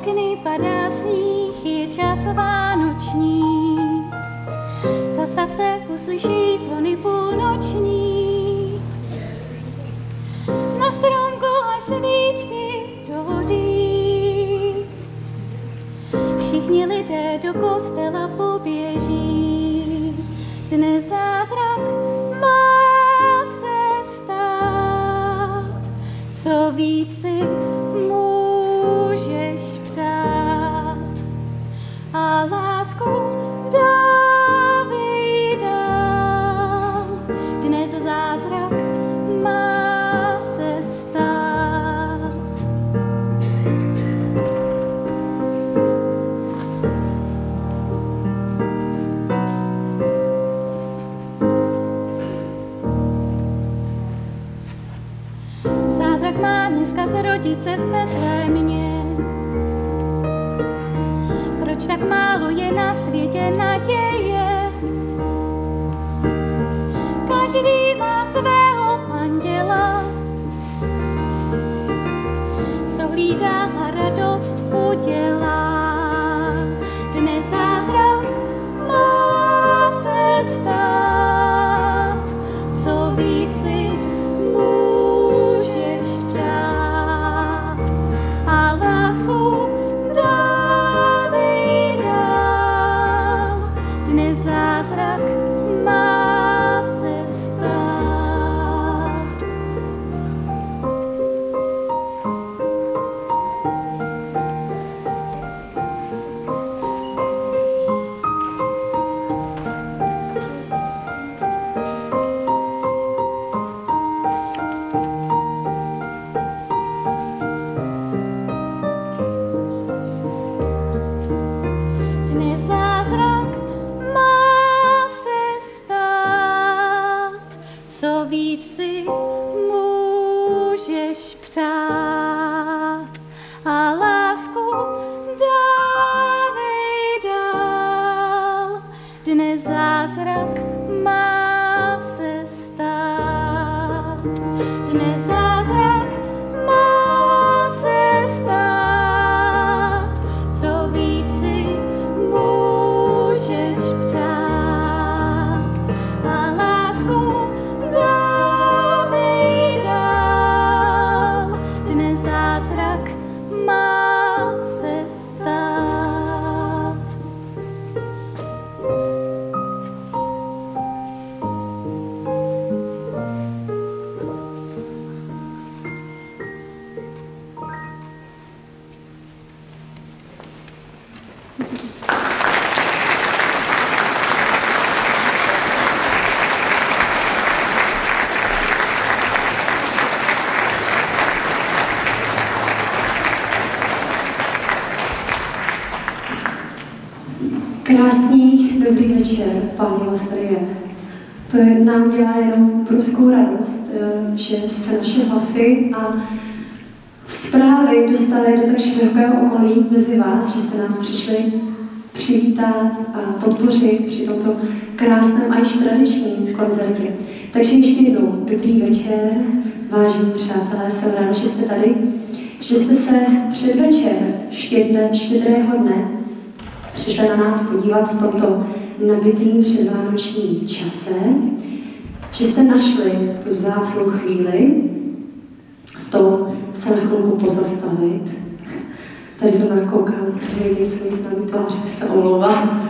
okny padá sníh, je čas vánoční. Zastav se, uslyší zvony půlnoční. Na stromku až svíčky dohoří. Všichni lidé do kostela poběží. Dnes zázrak má se stát. Co víc si můžeš přát? A lásku dávej dál. Dnes zázrak má se stát. Zázrak má dneska zrodit se v Betlémě. Proč tak málo je na světě naděje? Každý má svého anděla, co hlídá a radost udělá. Dnes zázrak má se stát. Co víc si můžeš přát? A lásku dávej dál. Dnes zázrak má se stát. Dnes zázrak má se stát. Co víc si můžeš přát? A lásku dávej dál. Dnes zázrak má se stát. Dnes zázrak má se stát. Co víc si můžeš přát? A lásku dávej dál. Dnes zázrak má se stát. Krásný dobrý večer, Páně vás tady je. To nám dělá jenom pruskou radost, že se naše hlasy a zprávy dostaly do tak širokého okolí mezi vás, že jste nás přišli přivítat a podpořit při tomto krásném a již tradičním koncertě. Takže ještě jednou dobrý večer, vážení přátelé, jsem ráda, že jste tady, že jste se předvečer štědrého dne přišli na nás podívat v tomto nabitým předvánočním čase, že jste našli tu vzácnou chvíli v tom se na chvilku pozastavit. Tady zrovna koukám, tady vidím se mi snadný tváře, se omlouvám.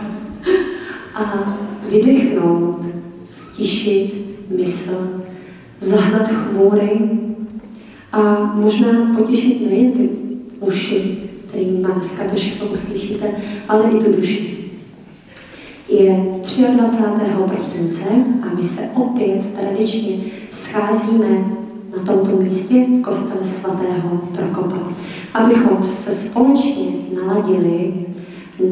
A vydechnout, stišit mysl, zahnat chmůry a možná potěšit nejen ty uši, kterými dneska to všechno uslyšíte, ale i tu duši. Je 23. prosince a my se opět tradičně scházíme na tomto místě v kostele svatého Prokopa, abychom se společně naladili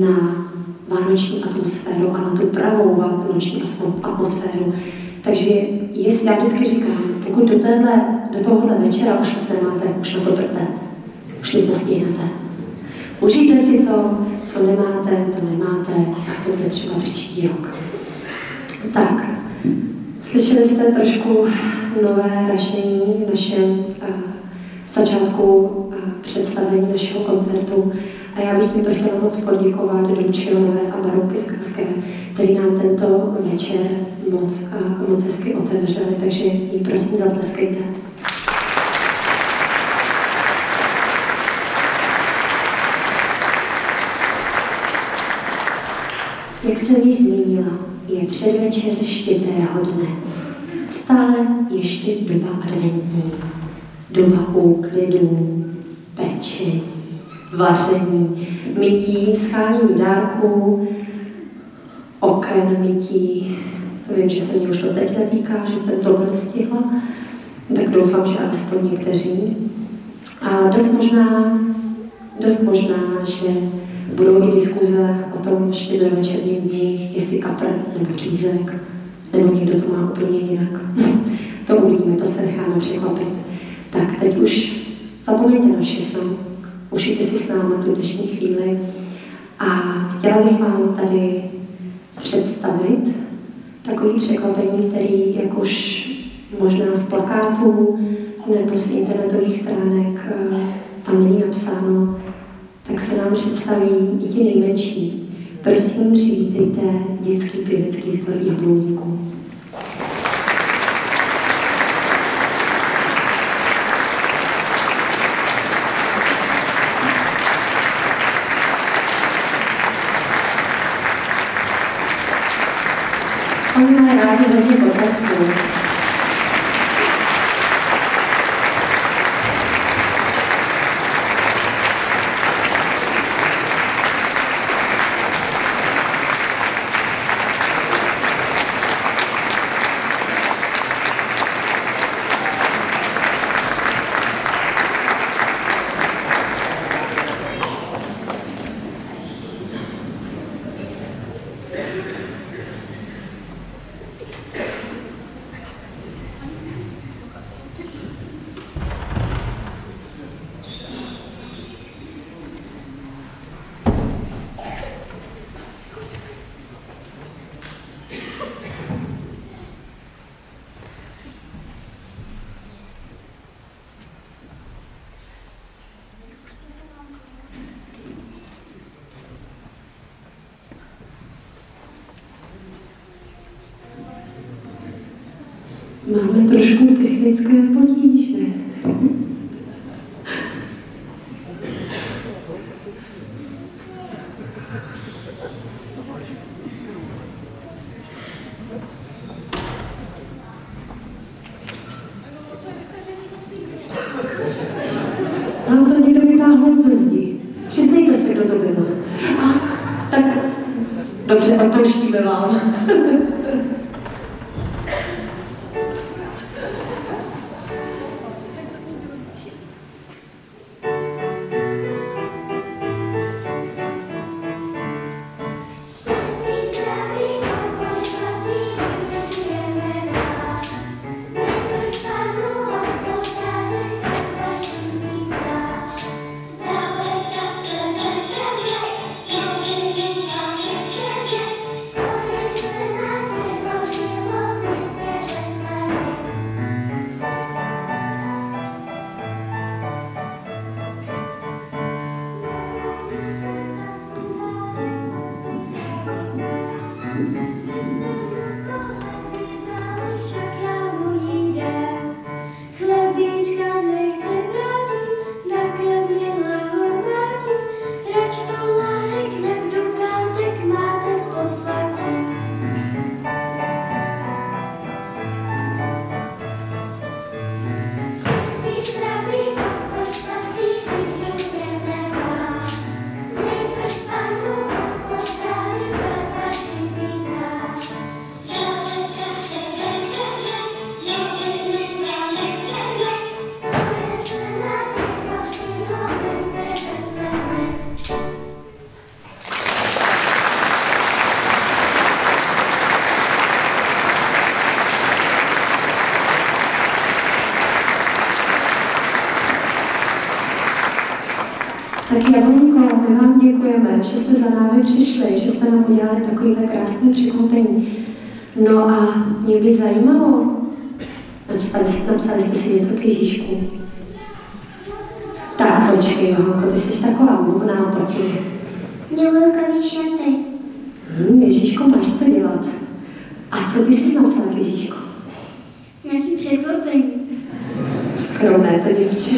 na vánoční atmosféru a na tu pravou vánoční atmosféru. Takže já vždycky říkám, pokud do tohohle večera už nic nemáte, už na to prte, už nic nestihnete. Užijte si to, co nemáte, to nemáte, tak to bude třeba příští rok. Tak, slyšeli jste trošku nové rašení v našem začátku představení našeho koncertu A já bych tímto chtěla moc poděkovat Domčilové a Baronky Skalské, který nám tento večer moc hezky otevřeli, takže jí prosím zatleskejte. Jak jsem již zmínila, je předvečer Štědrého dne. Stále ještě doba adventní, doba úklidů, pečení, vaření, mytí, schání dárků, oken mytí. To vím, že se mě už to teď netýká, že jsem tohle nestihla, tak doufám, že alespoň někteří. A dost možná, že budou i diskuze o tom štědrovečerním dni, jestli kapr nebo řízek, nebo někdo to má úplně jinak. To uvidíme, to se necháme překvapit. Tak teď už zapomeňte na všechno, užijte si s námi tu dnešní chvíli a chtěla bych vám tady představit takový překvapení, který, jak už možná z plakátů nebo z internetových stránek tam není napsáno, tak se nám představí i ti nejmenší. Prosím, přivítejte dětský pěvecký sbor Jabloníku. Oni mají rádi hodně potlesků. Máme trošku technické potíže. Nám to někdo vytáhl ze zdi. Přiznejte se, kdo to byl. Tak dobře, odpouštíme vám. Tak Jablonko, my vám děkujeme, že jste za námi přišli, že jste nám udělali takovýhle krásný překvapení. No a mě by zajímalo, napsali jste si něco k Ježíšku. Tak, počkej, Johanko, ty jsi taková mluvná oproti. Sněhurkový šaty. Ježíško, máš co dělat. A co ty jsi napsala k Ježíšku? Nějaký překvapení. Skromné to děvče.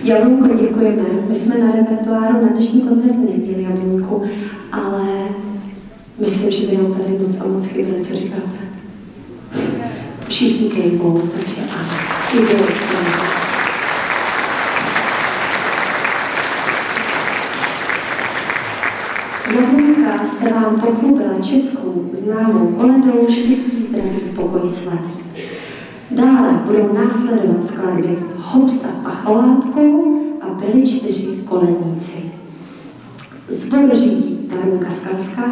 Jablonko, děkujeme. My jsme na repertoáru na dnešní koncert neměli jablonku, ale myslím, že by nám tady moc a moc chyběli, co říkáte. Všichni kejvou, takže ano. Chyběli jsme. Jablonka se vám pochlubila českou známou koledou Štěstí, zdraví, pokoj, svatý. Dále budou následovat skladby Hopsa Pacholátkou a byli 4 koledníci. Zbor řídí Varunka Skalská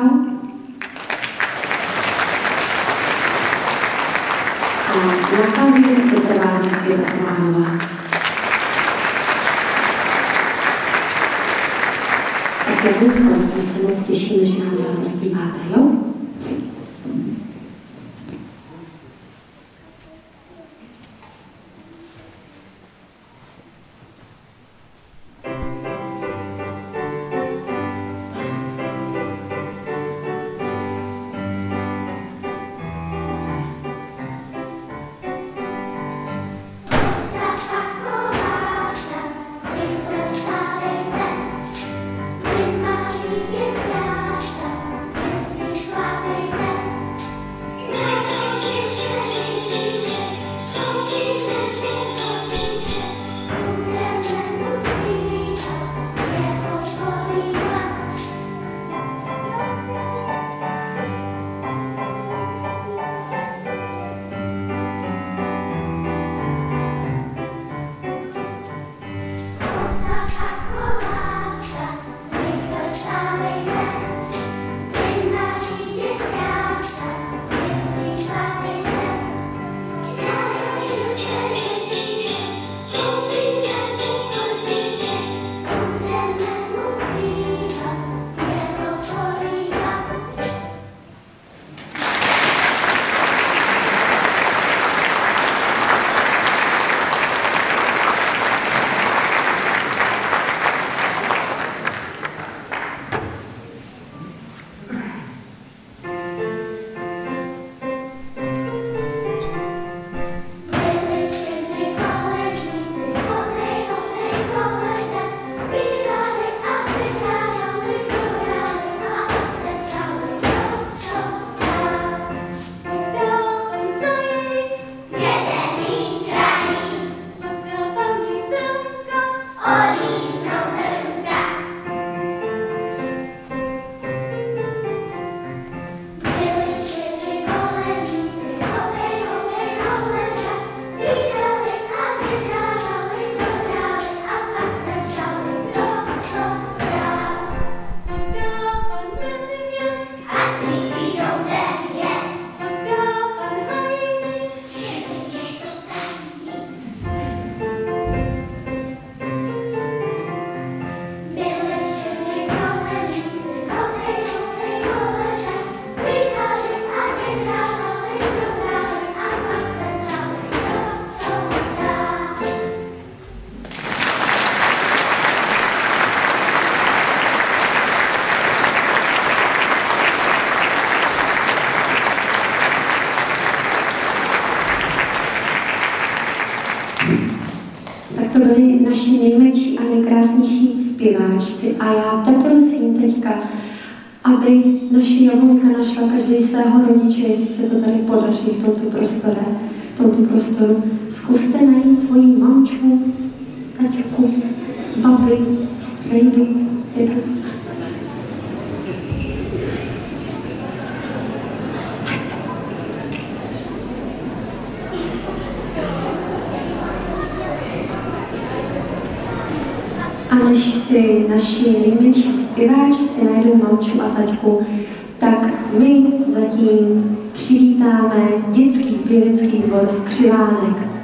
a na klavír doprovází Květa Kovánová. Tak Jablonko, my se moc těšíme, že nám dál zaspíváte, jo? To byli naši nejmenší a nejkrásnější zpěváčci a já poprosím teďka, aby naše Jablonka našla každý svého rodiče, jestli se to tady podaří v tomto prostoru. Zkuste najít svoji mamčku, taťku, babi, strejdu, dědu. A než si naši nejmenší zpěváčci najdou mamču a taťku, tak my zatím přivítáme dětský pěvecký sbor Skřivánek.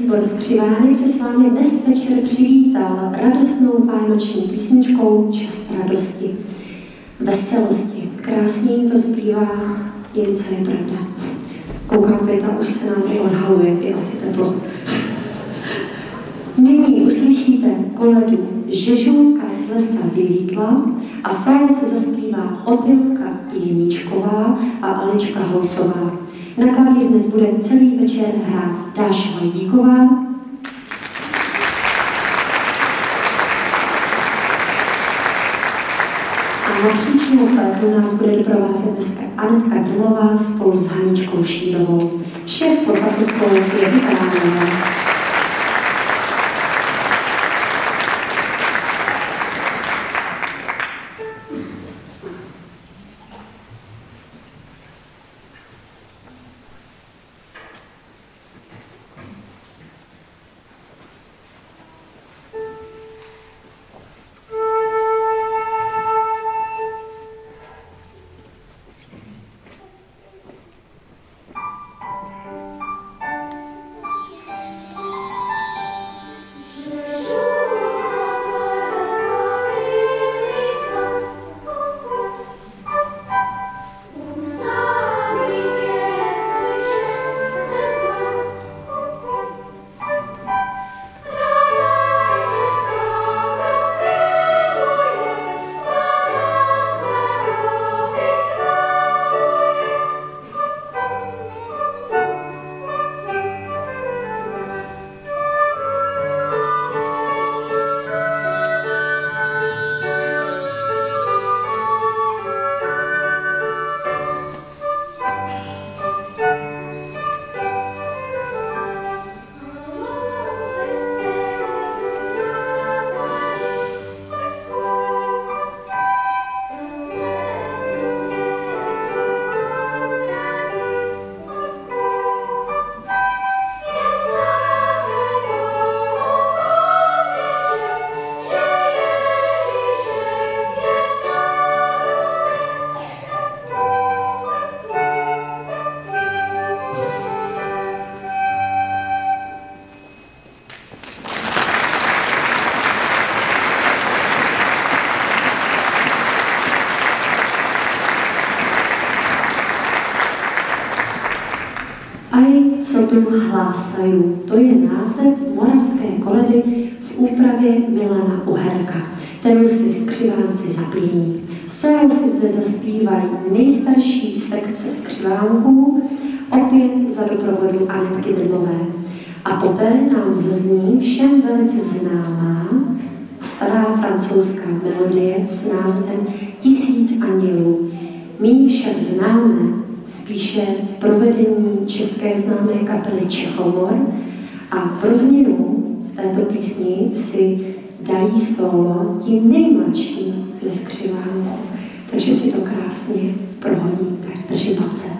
sbor Skřivánek se s vámi dnes večer přivítal radostnou vánoční písničkou Čas radosti, veselosti. Krásně jim to zpívá, jen co je pravda. Koukám, Květa už se nám i odhaluje, je asi teplo. Nyní uslyšíte koledu Žežulka z lesa vylítla a solo se zaspívá Otylka Pěníčková a Alička Holcová. Na klavír dnes bude celý večer hrát Dáša Vajdíková, a na příčnou flétnu nás bude doprovázet dneska Anetka Drmlová spolu s Haničkou Šírovou. Všech pod patovkou je vypadávané. Co tu hlásají, to je název moravské koledy v úpravě Milana Uherka, kterou si skřivánci zapění. Solo si zde zaspívají nejstarší sekce skřivánků, opět za doprovodu Anetky Drmlové. A poté nám zazní všem velice známá stará francouzská melodie s názvem 1000 andělů. My ji však známe spíše v provedení české známé kapely Čechomor a pro změnu v této písni si dají solo ti nejmladší ze skřivánku. Takže si to krásně prohodí, tak držím palce.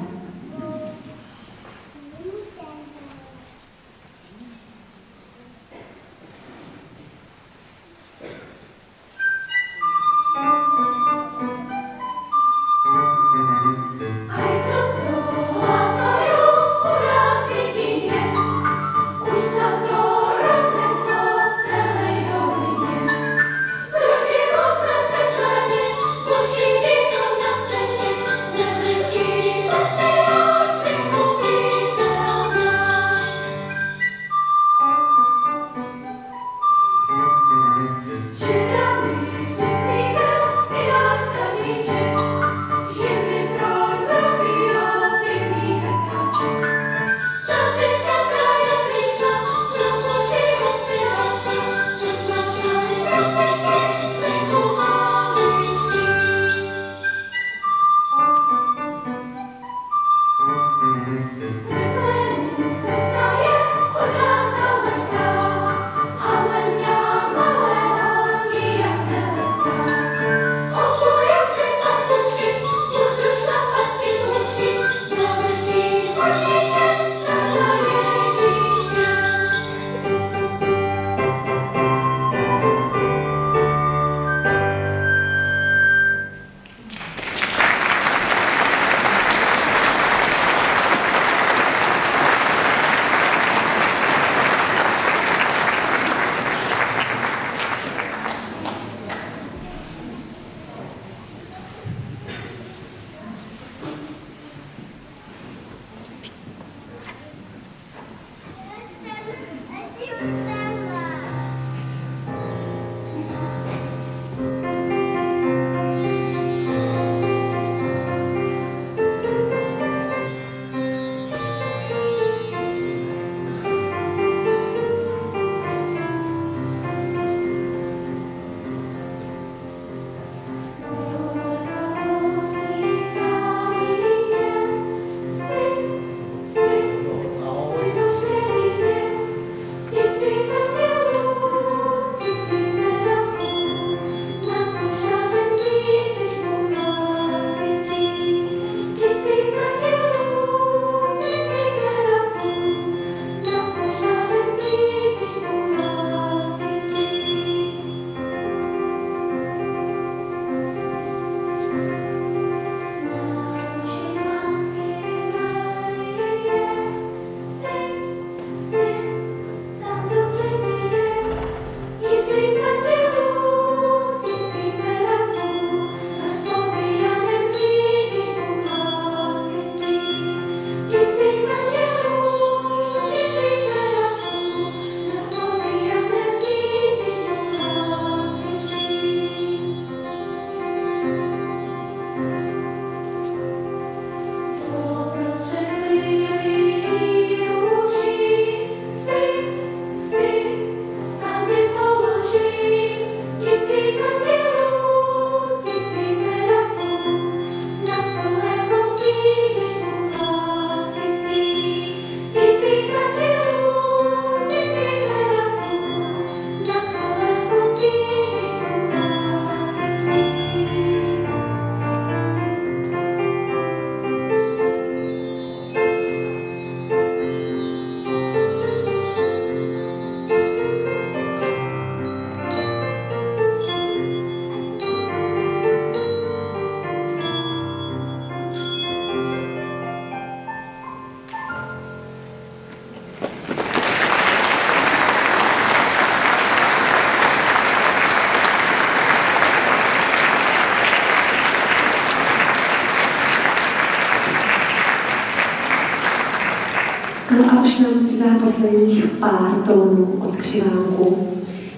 posledních pár tónů od skřivánku.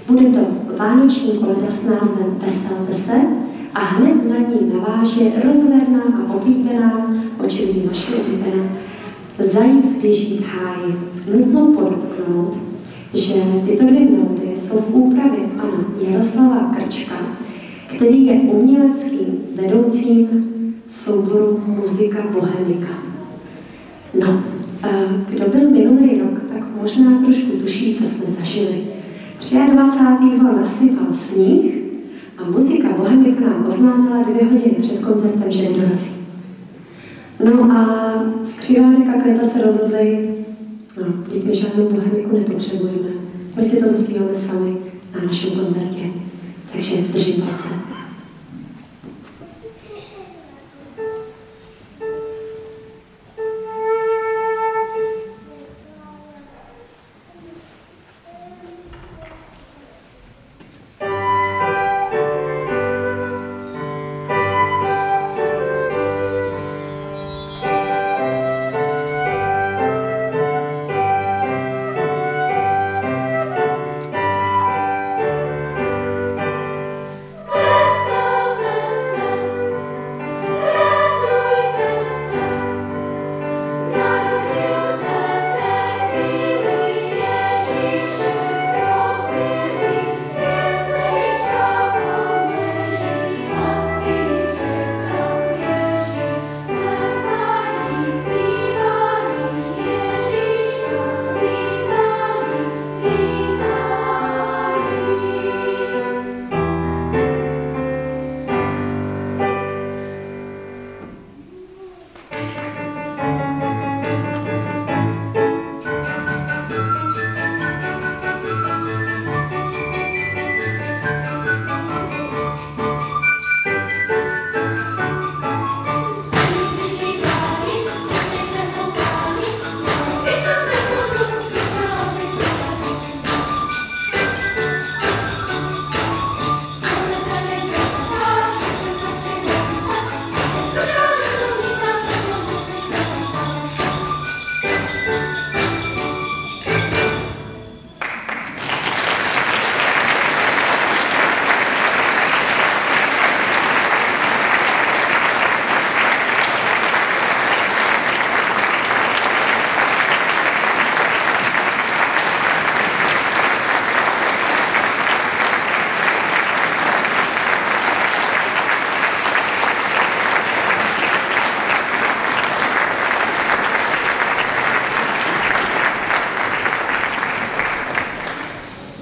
Bude to vánoční koleda s názvem Veselte se a hned na ní naváže rozverná a oblíbená, očividně vaše oblíbená, Zajíc běží v háji. Nutno podotknout, že tyto dvě melodie jsou v úpravě pana Jaroslava Krčka, který je uměleckým vedoucím souboru Muzika Bohemika. No, kdo byl minulý rok, tak možná trošku tuší, co jsme zažili. 23. nasypal sníh a Muzika Bohemika nám oznámila 2 hodiny před koncertem, že nedorazí. No a Skřivánek a Kleta se rozhodli, no, teď my žádnou Bohemiku nepotřebujeme. My si to zaspíváme sami na našem koncertě. Takže držím palce.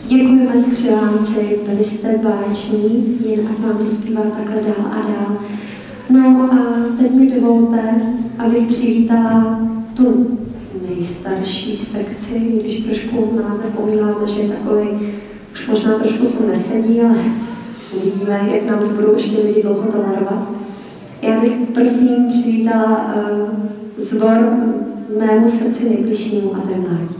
Děkujeme skřivánci, byli jste báječní, jen ať vám to zpívá takhle dál a dál. No a teď mi dovolte, abych přivítala tu nejstarší sekci, když trošku název omíláme, že je takový, už možná trošku v tom nesedí, ale uvidíme, jak nám to budou ještě lidi dlouho tolerovat. Já bych prosím přivítala sbor Mému srdci nejbližšímu a to je mládí.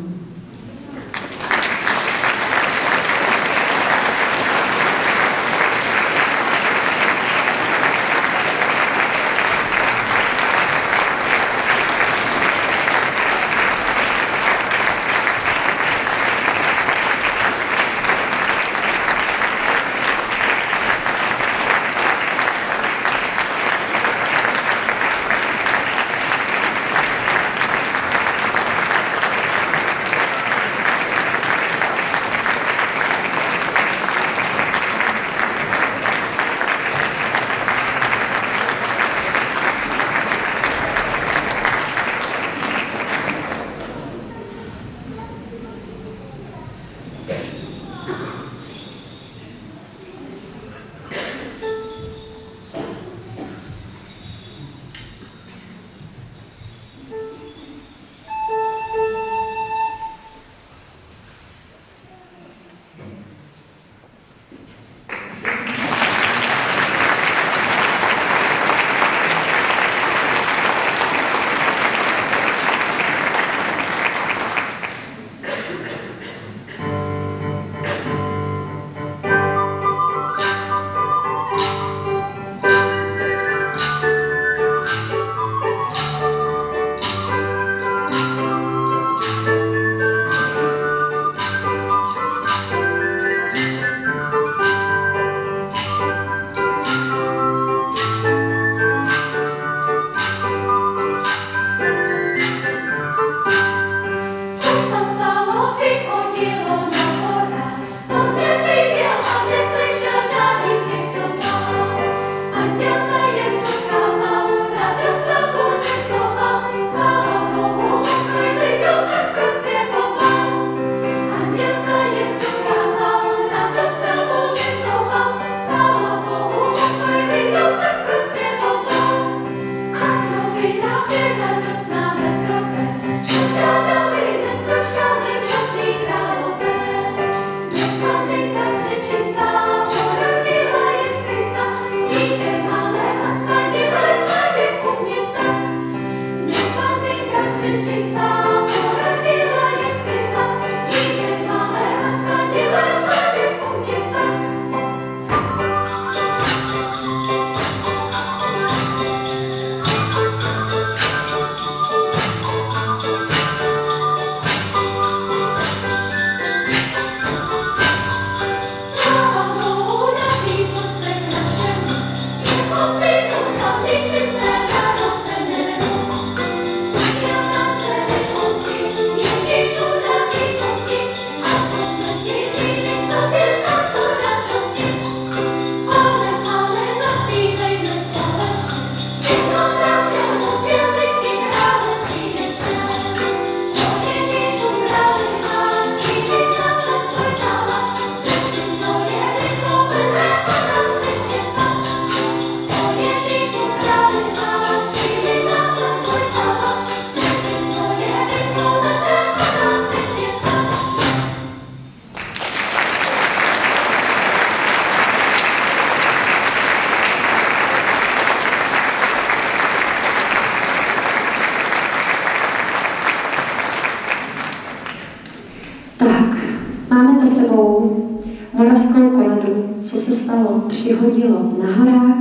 sebou moravskou koledu, co se stalo, přihodilo na horách.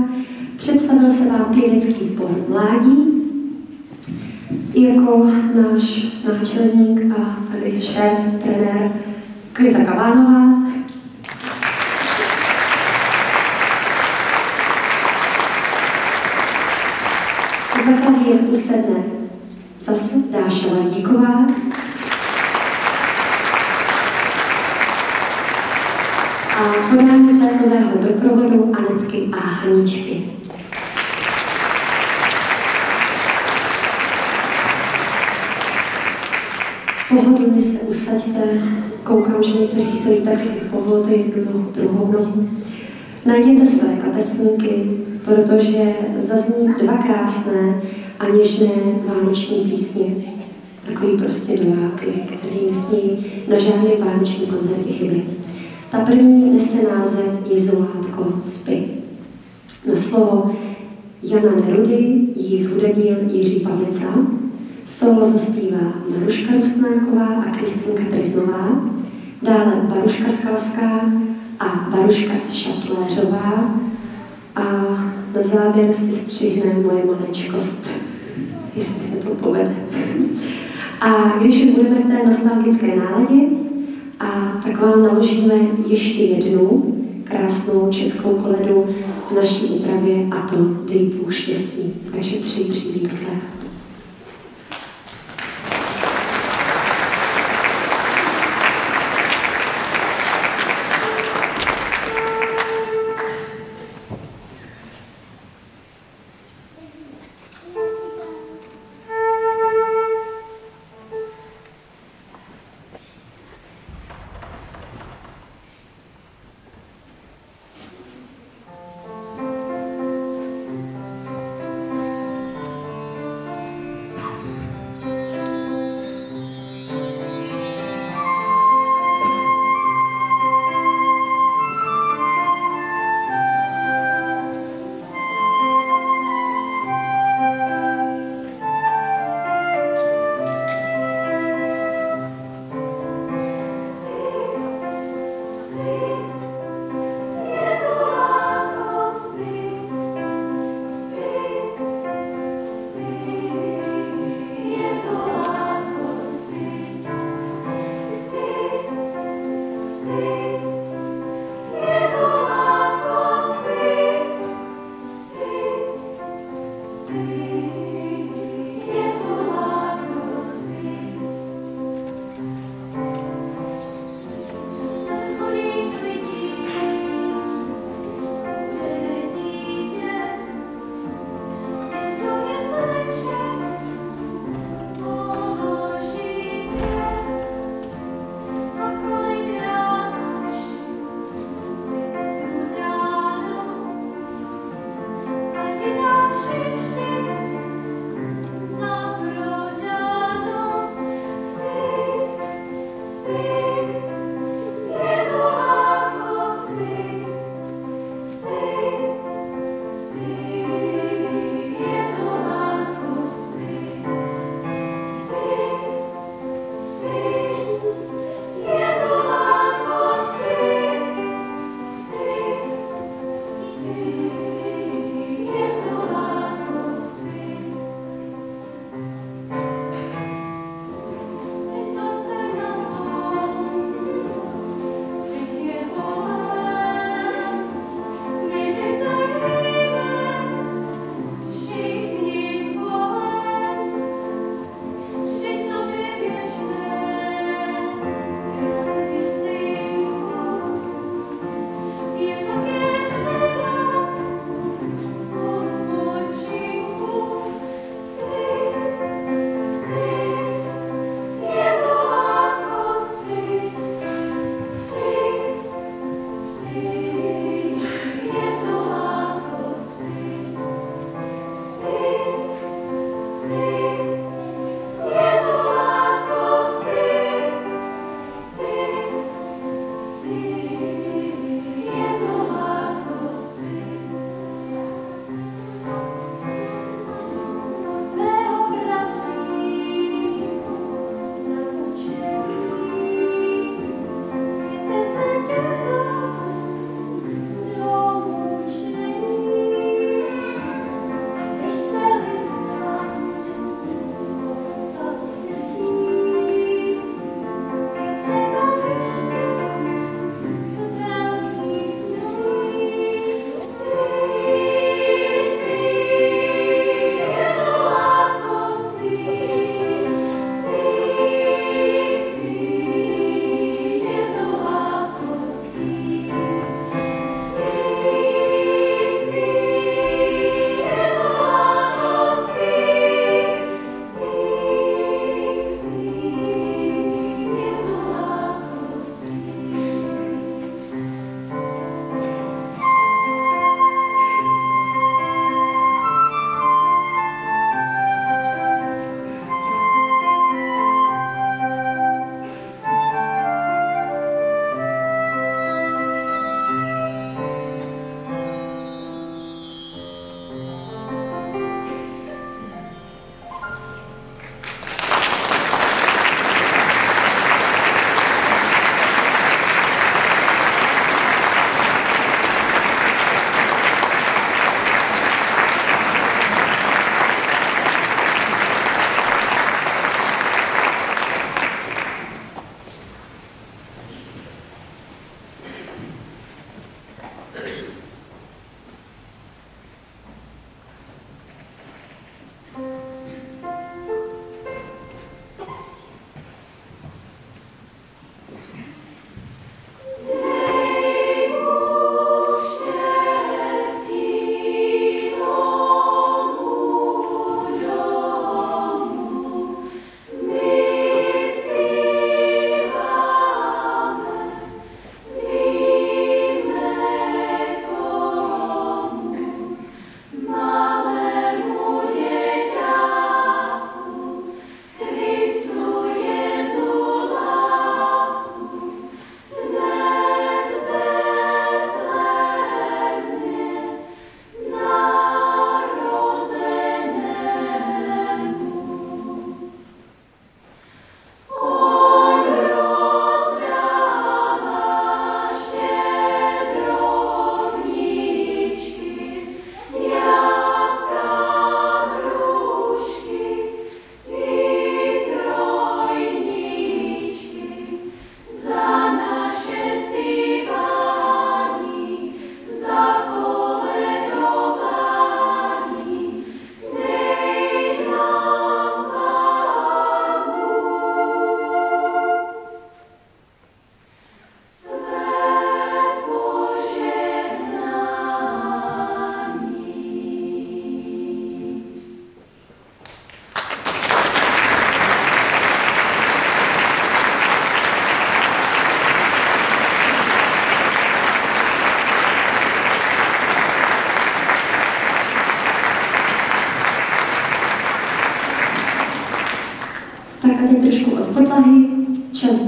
Představil se vám pěvecký sbor Mládí jako náš náčelník a tady šéf, trenér Květa Kavánová. Za klavír usedne zase Dáša Lardíková. A podání flétnového doprovodu Anetky a Haníčky. Pohodlně se usaďte, koukám, že někteří stojí, tak si povolte jednu druhou nohu. Najděte své kapesníky, protože zazní dva krásné a něžné vánoční písně. Takový prostě dojáky, který nesmí na žádném vánočním koncertě chybět. Ta první nese název Jezulátko, spy. Na slovo Jana Nerudy ji zhudebnil Jiří Pavlica, solo zaspívá Maruška Rusnáková a Kristýnka Triznová, dále Baruška Skalská a Baruška Šacléřová a na závěr si střihne moje maličkost, jestli se to povede. A když budeme v té nostalgické náladě, tak vám naložíme ještě jednu krásnou českou koledu v naší úpravě, a to Dej Bůh štěstí. Takže přeji příjemný poslech.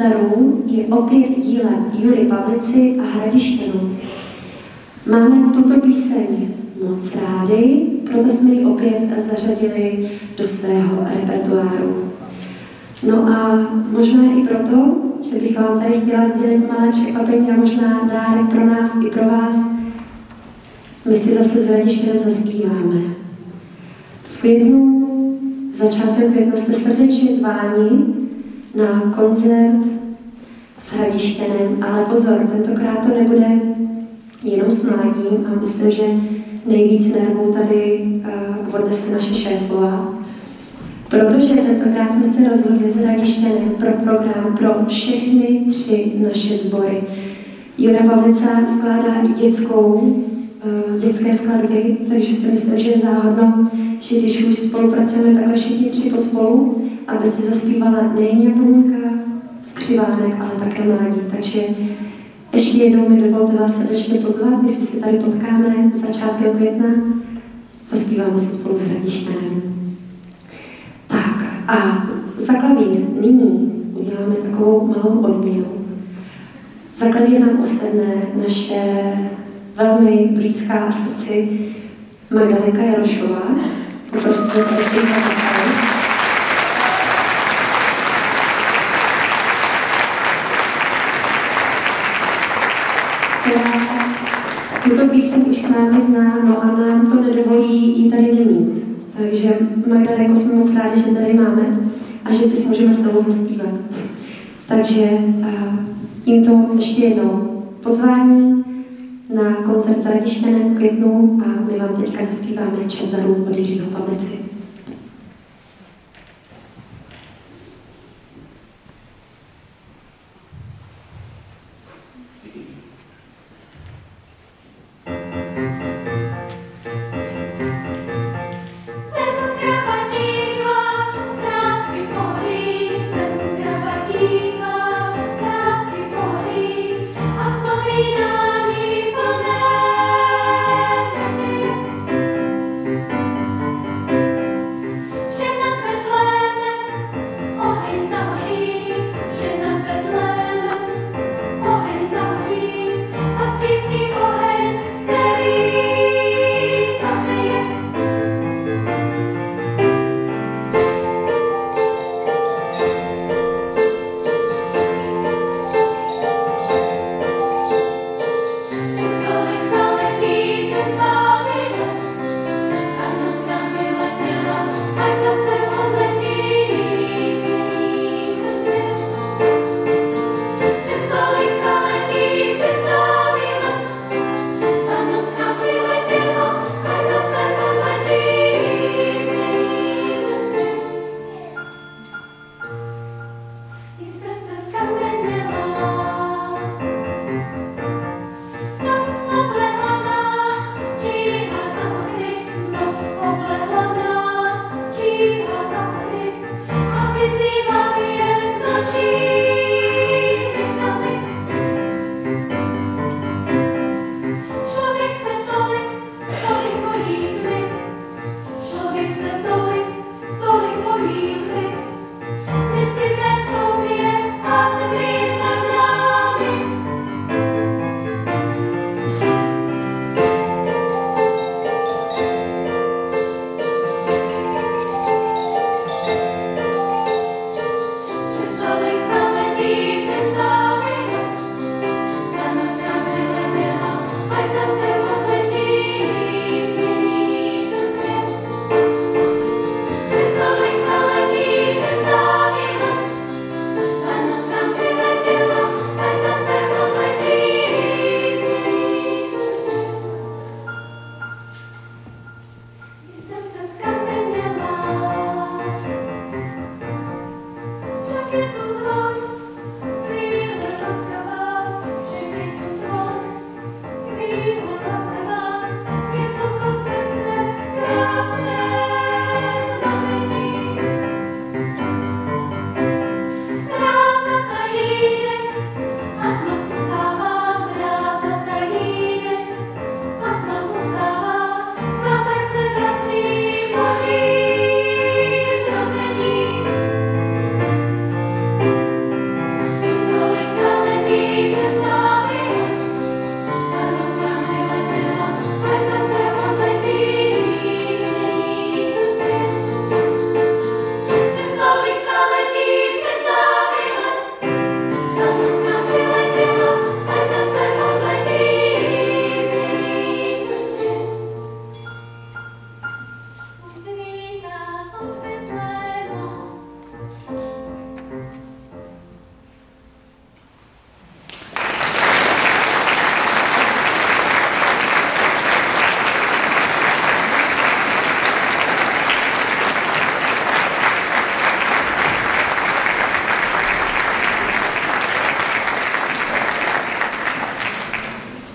darů je opět dílem Jury Pavlici a Hradišťanů. Máme tuto píseň moc rádi, proto jsme ji opět zařadili do svého repertoáru. No a možná i proto, že bych vám tady chtěla sdělit malé překvapení a možná dárek pro nás i pro vás. My si zase s Hradišťanem zaspíváme. V květnu, začátkem května jste srdečně zváni na koncert s Hradišťanem, ale pozor, tentokrát to nebude jenom s mládím a myslím, že nejvíc nervů tady odnese naše šéfová. Protože tentokrát jsme se rozhodli s Hradišťanem pro program pro všechny 3 naše sbory. Jura Pavlica skládá i dětské skladby, takže si myslím, že je záhodno, že když už spolupracujeme takhle všichni 3 pospolu, aby si zaspívala nejen Jablůňka, Skřivánek, ale také mládí. Takže ještě jednou mi dovolte vás srdečně pozvat, jestli se tady potkáme začátkem května, zaspíváme se spolu s Hradišťanem. Tak a za klavír nyní uděláme takovou malou odměnu. Za klavír nám usedne naše velmi blízká srdci Magdalenka Jarošová, poprosím krásný zápisky. Tuto píseň už s námi zná, no a nám to nedovolí ji tady nemít. Takže Magdalenko, jsme moc rádi, že tady máme a že si můžeme s tebou zaspívat. Takže tímto ještě jednou pozvání na koncert s Hradišťanem v květnu a my vám teďka zaspíváme Čas darů od Jiřího Pavlici.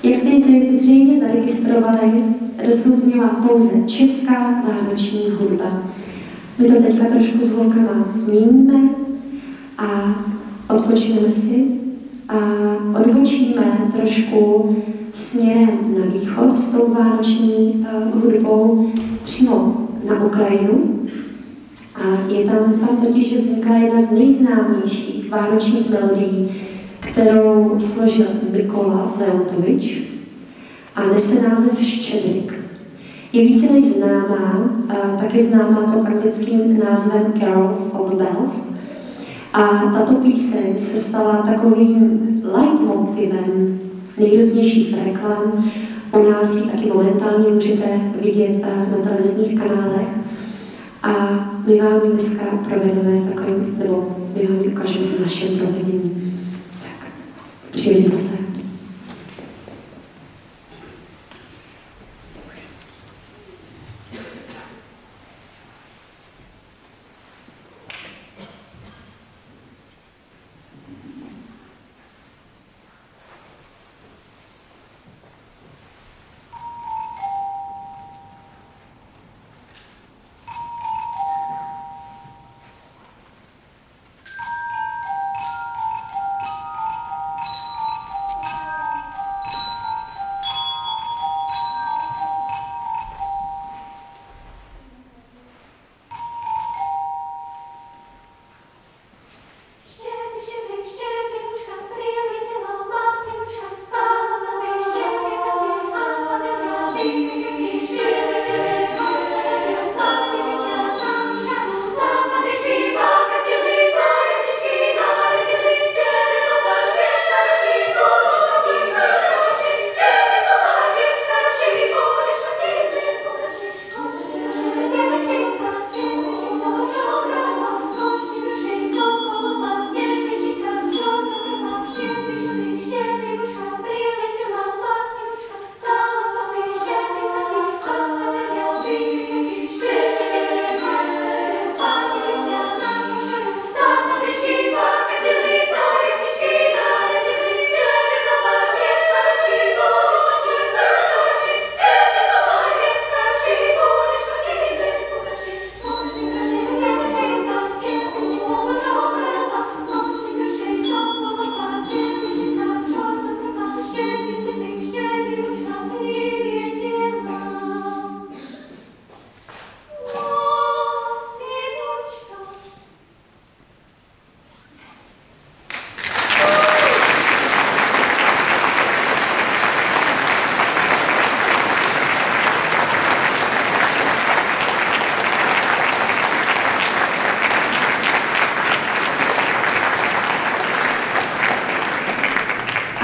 Jak jste zřejmě zaregistrovali, dosud zněla pouze česká vánoční hudba. My to teďka trošku s holkama změníme a odskočíme si a odbočíme trošku směrem na východ s tou vánoční hudbou přímo na Ukrajinu. A je tam totiž vznikla jedna z nejznámějších vánočních melodií, kterou složil Mikola Leontovič a nese název Štědrik. Je více než známá, taky známá pod anglickým názvem Carols of the Bells. A tato píseň se stala takovým leitmotivem nejrůznějších reklam. U nás ji taky momentálně můžete vidět na televizních kanálech. A my vám ji dneska provedeme takovým, nebo my vám ji ukážeme v našem provedení. Tak, příjemný poslech.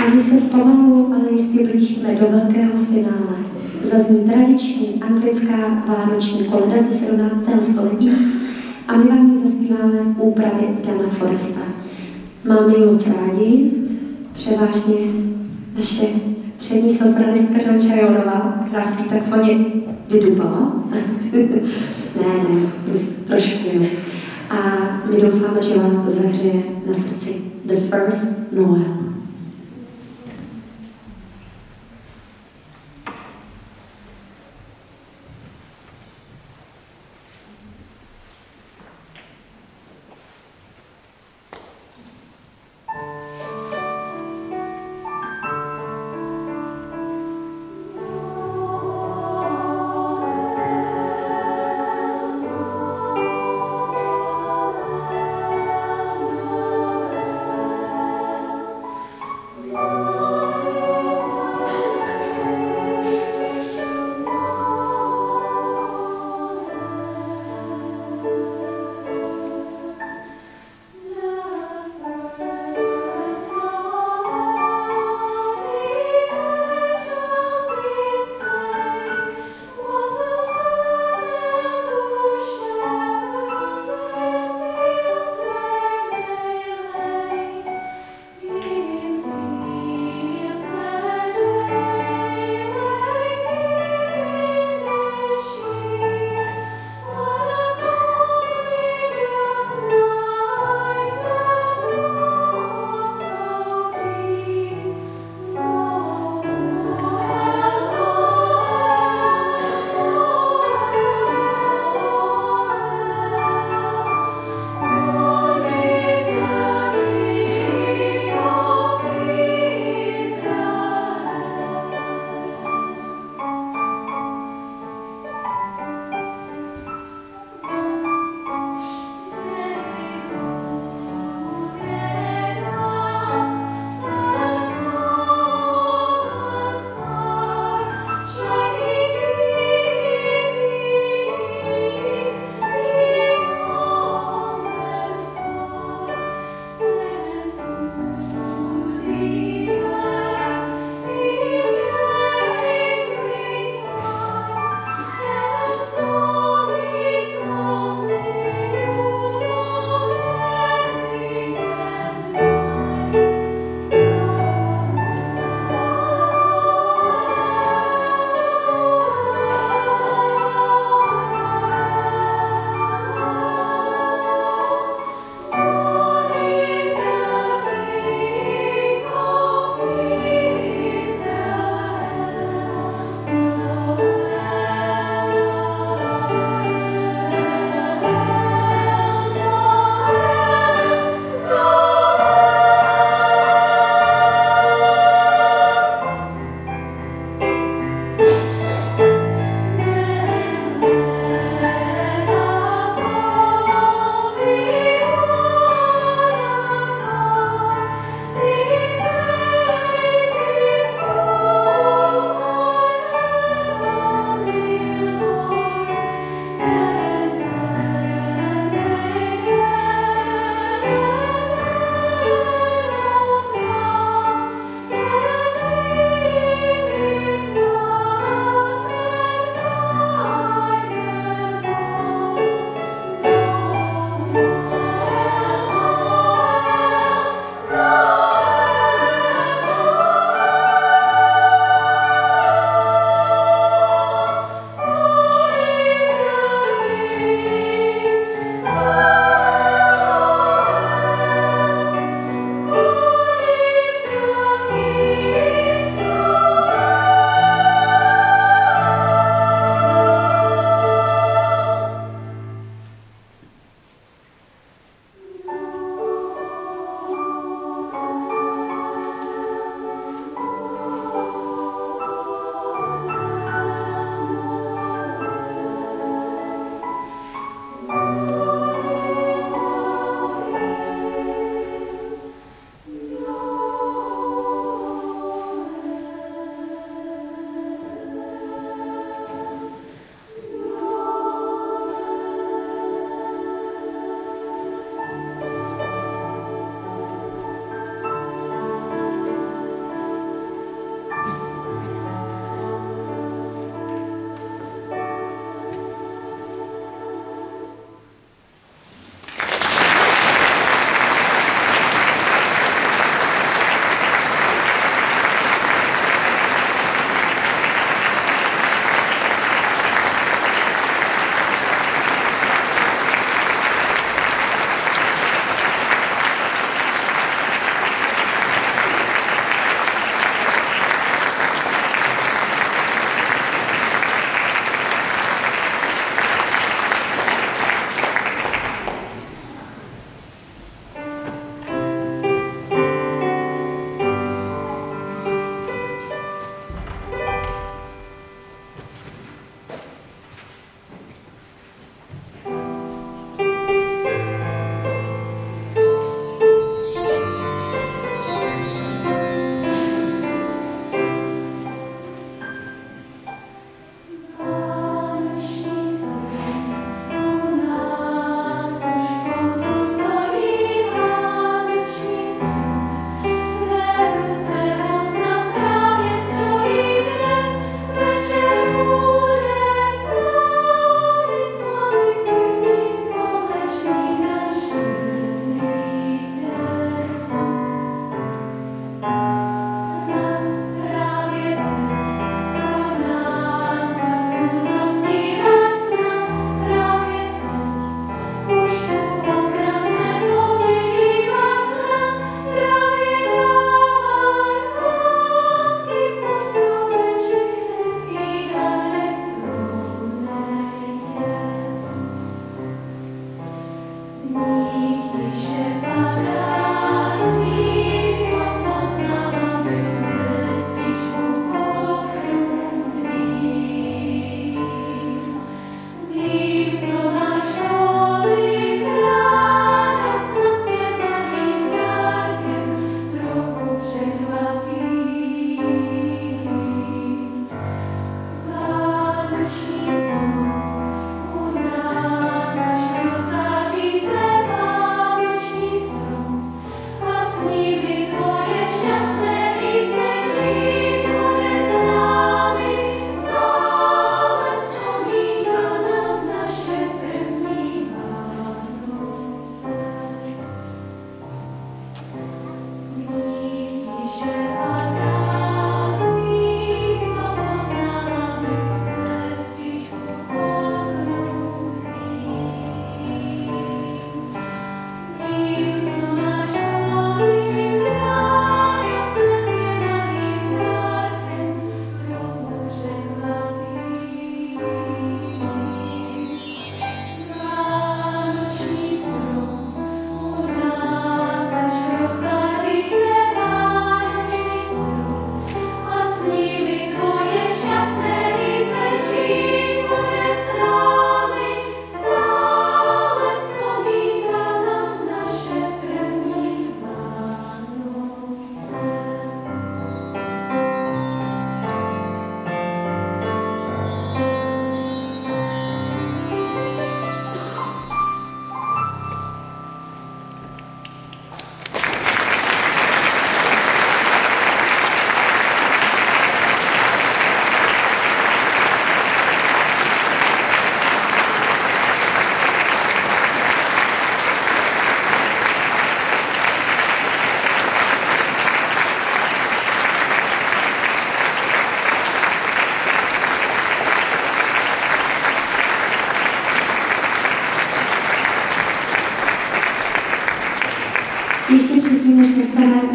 A my se pomalu, ale jistě blížíme do velkého finále. Zazní tradiční anglická vánoční koleda ze 17. století a my vám ji zaspíváme v úpravě Dana Foresta. Máme ji moc rádi, převážně naše přední sopranistka Danča Jonová, která si takzvaně vydupala. ne, trošku jo. A my doufáme, že vás to zahřeje na srdci. The First Noel.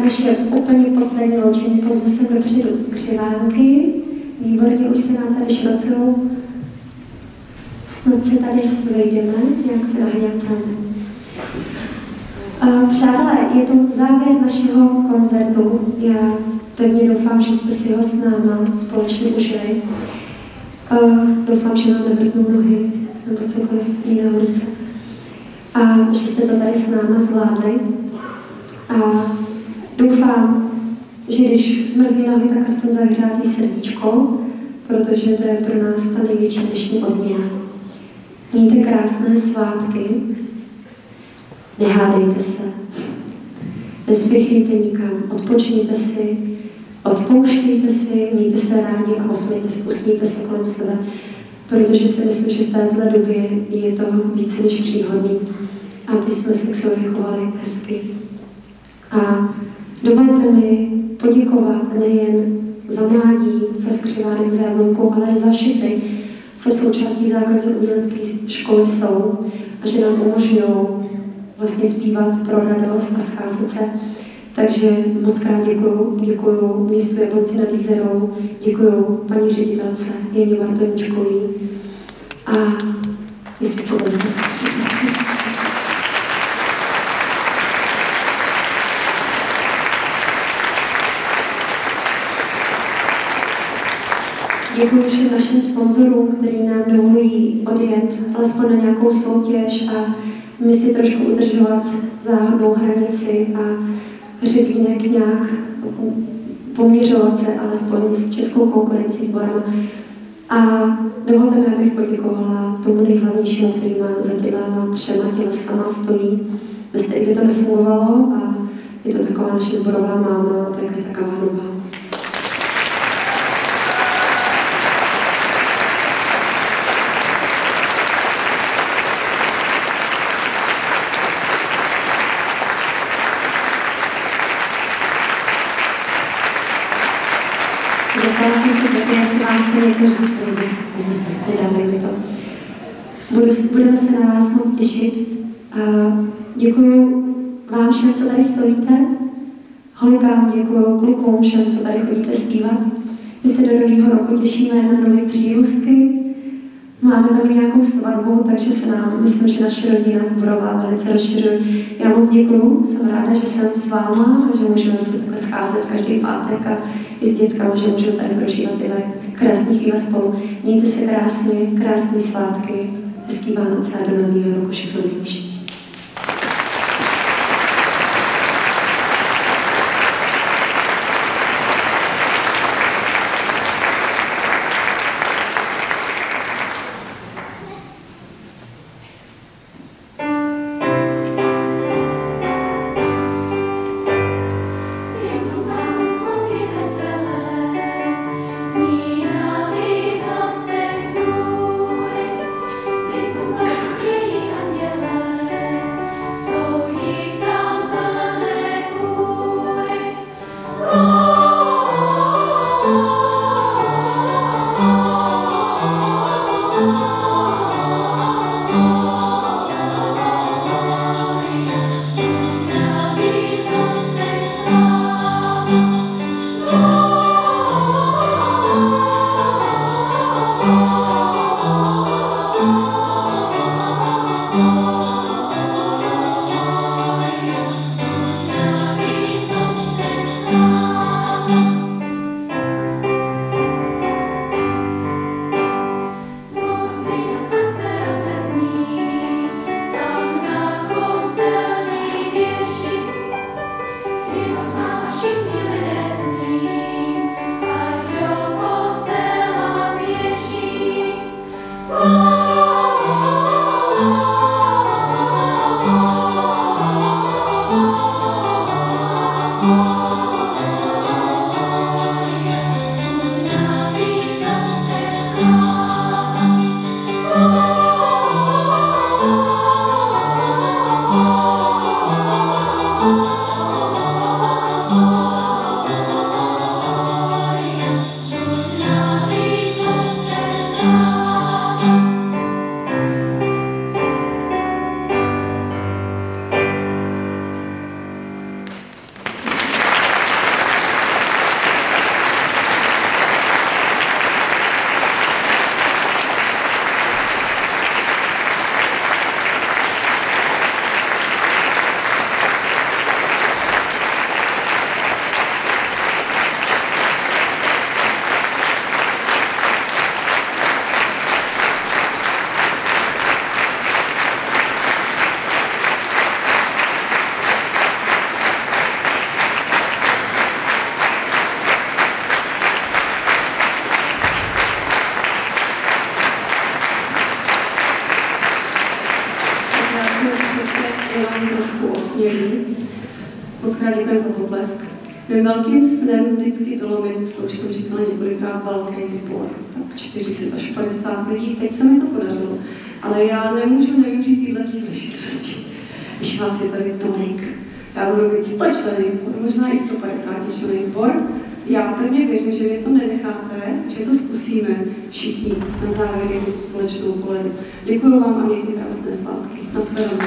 naše úplně poslední loučení. Pozvu se dopředu skřivánky. Výborně, už se nám tady šrocují. Snad se tady vejdeme, nějak se nahněcáme. Přátelé, je to závěr našeho koncertu. Já pevně doufám, že jste si ho s náma společně užili. Doufám, že vám nebrznou nohy nebo cokoliv jiného ruce. A že jste to tady s náma zvládli. A doufám, že když zmrzlí nohy, tak aspoň zahřátí srdíčko, protože to je pro nás ta největší dnešní odměna. Mějte krásné svátky, nehádejte se, nespěchejte nikam, odpočněte si, odpouštějte si, mějte se rádi a usmějte se kolem sebe, protože si myslím, že v této době je to více než příhodný, aby jsme se k sobě chovali hezky. A dovolte mi poděkovat nejen za mládí, za skřivánek, za Jablonku, ale za všechny, co součástí základní umělecké školy jsou a že nám umožňují vlastně zpívat pro radost a scházet se. Takže moc krát děkuju městu Jablonci nad Jizerou, děkuju paní ředitelce Janě Bartoníčkový a jestli chcete dneska děkuji všem našim sponzorům, kteří nám dovolují odjet alespoň na nějakou soutěž a my si trošku udržovat záhodnou hranici a hřebínek nějak poměřovat se alespoň s českou konkurencí sborama. A dovolte mi, abych poděkovala tomu nejhlavnějšímu, který má za těma 3 tělesama stojí. Bez kterých by to nefungovalo a je to taková naše sborová máma, to je Květa Kavánová. Zeptala jsem se taky, jestli vám chce něco říct, nedávej mi to. Budeme se na vás moc těšit. Děkuju vám všem, co tady stojíte. Holkám děkuju, klukům všem, co tady chodíte zpívat. My se do nového roku těšíme na nové přírůstky. Máme tam nějakou svatbu, takže se nám, myslím, že naše rodina sborová velice rozšiřuje. Já moc děkuju, jsem ráda, že jsem s váma a že můžeme se takhle scházet každý pátek a i s dětskama, že můžeme tady prožívat tyhle krásné chvíle spolu. Mějte se krásně, krásné svátky, hezký Vánoce a do nového roku všechno nejlepší. Anděle, úsměvů. Moc krát děkujeme za potlesk. Mým velkým snem vždycky bylo mít, to už jsem říkala několikrát, velký sbor. Tak 40 až 50 lidí, teď se mi to podařilo. Ale já nemůžu nevyužít tyhle příležitosti, když vás je tady tolik. Já budu mít 100 členný sbor, možná i 150 členný sbor. Já pevně věřím, že mě v tom nenecháte, že to zkusíme všichni na závěr jednu společnou koledu. Děkuji vám a mějte krásné svátky. Nashledanou.